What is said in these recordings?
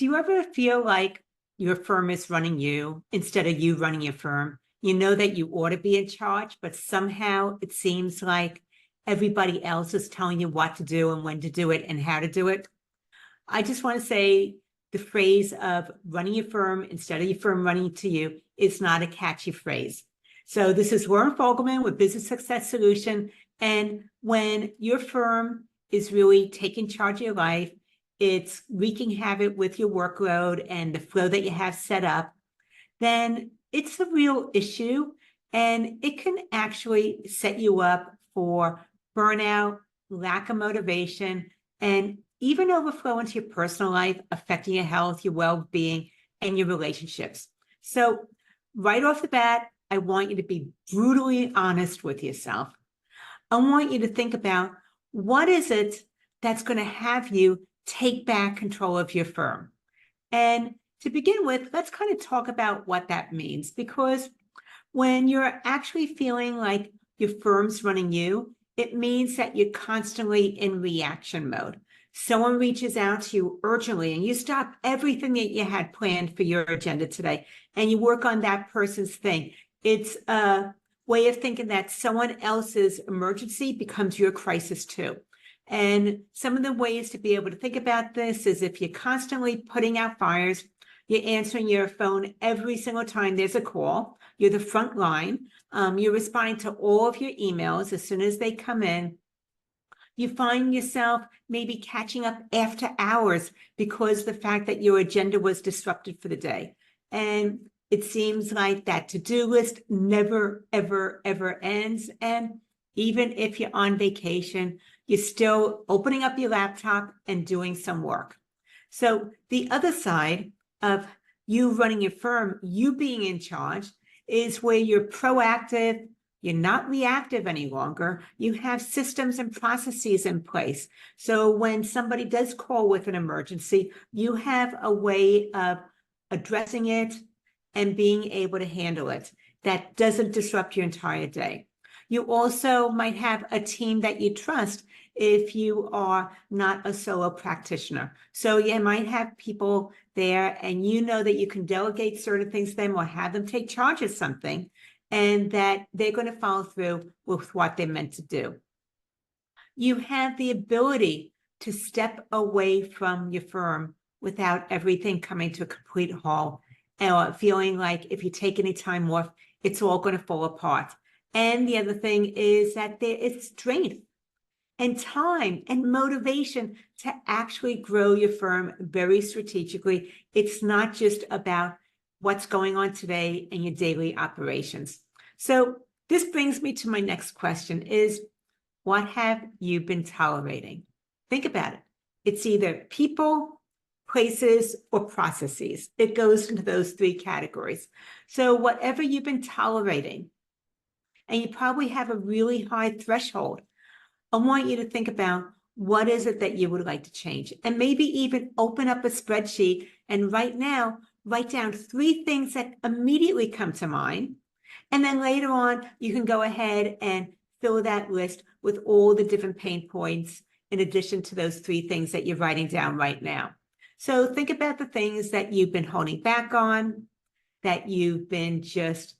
Do you ever feel like your firm is running you instead of you running your firm? You know that you ought to be in charge, but somehow it seems like everybody else is telling you what to do and when to do it and how to do it. I just want to say the phrase of running your firm instead of your firm running to you is not a catchy phrase. So this is Loren Fogelman with Business Success Solution. And when your firm is really taking charge of your life, it's wreaking havoc with your workload and the flow that you have set up, then it's a real issue and it can actually set you up for burnout, lack of motivation, and even overflow into your personal life, affecting your health, your well-being, and your relationships. So right off the bat, I want you to be brutally honest with yourself. I want you to think about what is it that's going to have you take back control of your firm. And to begin with, let's kind of talk about what that means, because when you're actually feeling like your firm's running you, it means that you're constantly in reaction mode. Someone reaches out to you urgently and you stop everything that you had planned for your agenda today and you work on that person's thing. It's a way of thinking that someone else's emergency becomes your crisis too. And some of the ways to be able to think about this is if you're constantly putting out fires, you're answering your phone every single time there's a call, you're the front line, you're responding to all of your emails as soon as they come in. You find yourself maybe catching up after hours because the fact that your agenda was disrupted for the day. And it seems like that to-do list never, ever, ever ends. And even if you're on vacation, you're still opening up your laptop and doing some work. So the other side of you running your firm, you being in charge, is where you're proactive, you're not reactive any longer. You have systems and processes in place. So when somebody does call with an emergency, you have a way of addressing it and being able to handle it that doesn't disrupt your entire day. You also might have a team that you trust if you are not a solo practitioner. So you might have people there and you know that you can delegate certain things to them or have them take charge of something and that they're going to follow through with what they're meant to do. You have the ability to step away from your firm without everything coming to a complete halt or feeling like if you take any time off, it's all going to fall apart. And the other thing is that there is strength and time and motivation to actually grow your firm very strategically. It's not just about what's going on today in your daily operations. So this brings me to my next question is, what have you been tolerating? Think about it. It's either people, places, or processes. It goes into those three categories. So whatever you've been tolerating, and you probably have a really high threshold, I want you to think about what is it that you would like to change, and maybe even open up a spreadsheet and right now write down 3 things that immediately come to mind. And then later on, you can go ahead and fill that list with all the different pain points in addition to those 3 things that you're writing down right now. So think about the things that you've been holding back on, that you've been just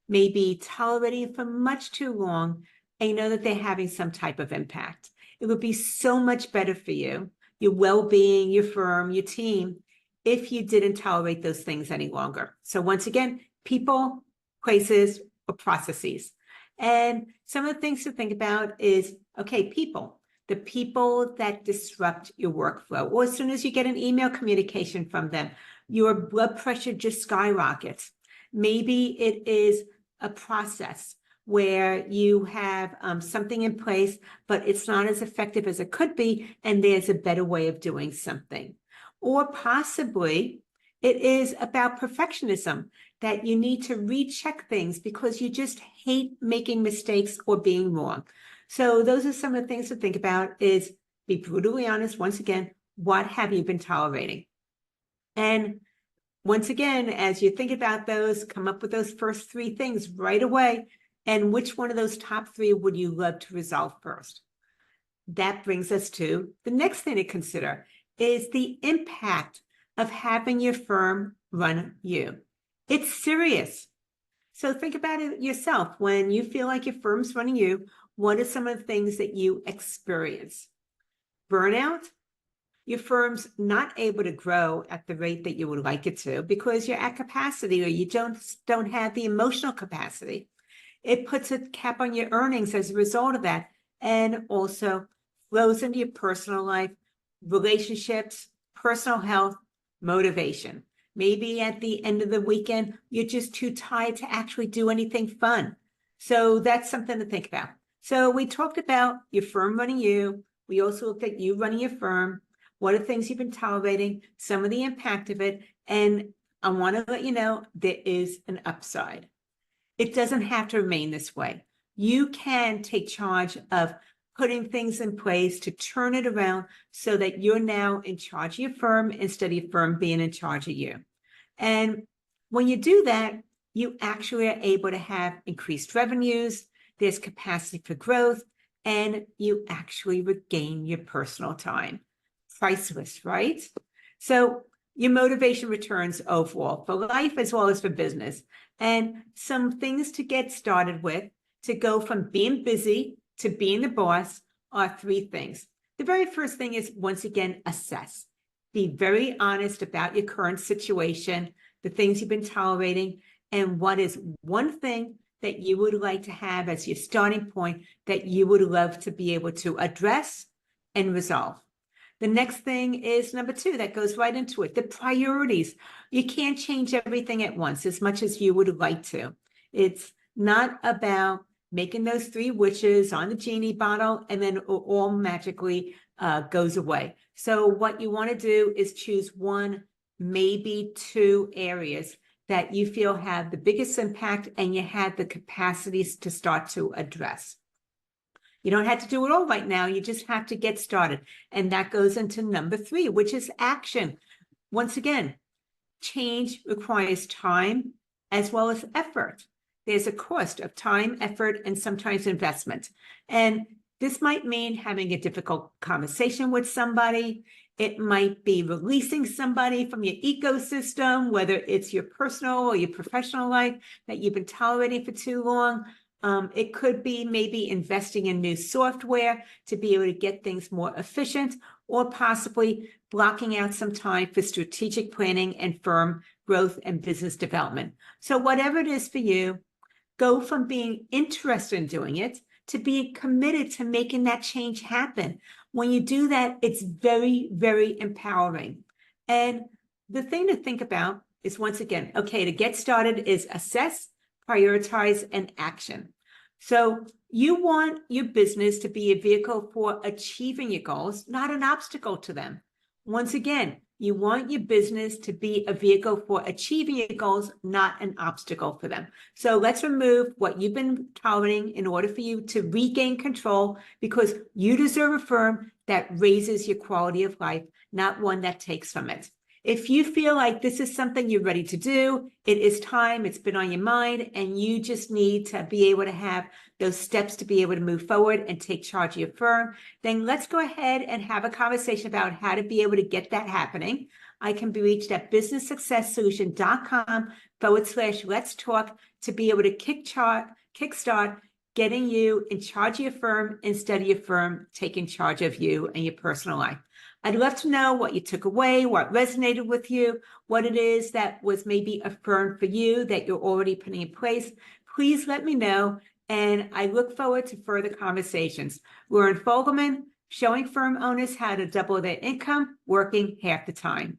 maybe tolerating for much too long, and you know that they're having some type of impact. It would be so much better for you, your well-being, your firm, your team, if you didn't tolerate those things any longer. So once again, people, places, or processes. And some of the things to think about is, okay, people, the people that disrupt your workflow, or as soon as you get an email communication from them, your blood pressure just skyrockets. Maybe it is a process where you have something in place, but it's not as effective as it could be, and there's a better way of doing something. Or possibly it is about perfectionism, that you need to recheck things because you just hate making mistakes or being wrong. So those are some of the things to think about is be brutally honest. Once again, what have you been tolerating? And once again, as you think about those, come up with those first 3 things right away. And which one of those top 3 would you love to resolve first? That brings us to the next thing to consider is the impact of having your firm run you. It's serious. So think about it yourself. When you feel like your firm's running you, what are some of the things that you experience? Burnout? Your firm's not able to grow at the rate that you would like it to because you're at capacity or you don't have the emotional capacity. It puts a cap on your earnings as a result of that, and also flows into your personal life, relationships, personal health, motivation. Maybe at the end of the weekend, you're just too tired to actually do anything fun. So that's something to think about. So we talked about your firm running you. We also looked at you running your firm. What are things you've been tolerating, some of the impact of it, and I want to let you know there is an upside. It doesn't have to remain this way. You can take charge of putting things in place to turn it around so that you're now in charge of your firm instead of your firm being in charge of you. And when you do that, you actually are able to have increased revenues, there's capacity for growth, and you actually regain your personal time. Priceless, right? So your motivation returns overall for life as well as for business. And some things to get started with to go from being busy to being the boss are three things. The very first thing is, once again, assess. Be very honest about your current situation, the things you've been tolerating, and what is one thing that you would like to have as your starting point that you would love to be able to address and resolve. The next thing is number two, that goes right into it, the priorities. You can't change everything at once as much as you would like to. It's not about making those three wishes on the genie bottle and then it all magically goes away. So what you want to do is choose one, maybe two areas that you feel have the biggest impact and you have the capacities to start to address. You don't have to do it all right now. You just have to get started. And that goes into number three, which is action. Once again, change requires time as well as effort. There's a cost of time, effort, and sometimes investment. And this might mean having a difficult conversation with somebody. It might be releasing somebody from your ecosystem, whether it's your personal or your professional life that you've been tolerating for too long. It could be maybe investing in new software to be able to get things more efficient, or possibly blocking out some time for strategic planning and firm growth and business development. So whatever it is for you, go from being interested in doing it to being committed to making that change happen. When you do that, it's very, very empowering. And the thing to think about is, once again, okay, to get started is assess, prioritize, and action. So you want your business to be a vehicle for achieving your goals, not an obstacle to them. Once again, you want your business to be a vehicle for achieving your goals, not an obstacle for them. So let's remove what you've been tolerating in order for you to regain control, because you deserve a firm that raises your quality of life, not one that takes from it. If you feel like this is something you're ready to do, it is time, it's been on your mind, and you just need to be able to have those steps to be able to move forward and take charge of your firm, then let's go ahead and have a conversation about how to be able to get that happening. I can be reached at businesssuccesssolution.com/let's talk to be able to kickstart getting you in charge of your firm instead of your firm taking charge of you and your personal life. I'd love to know what you took away, what resonated with you, what it is that was maybe affirmed for you that you're already putting in place. Please let me know, and I look forward to further conversations. Loren Fogelman, showing firm owners how to double their income, working half the time.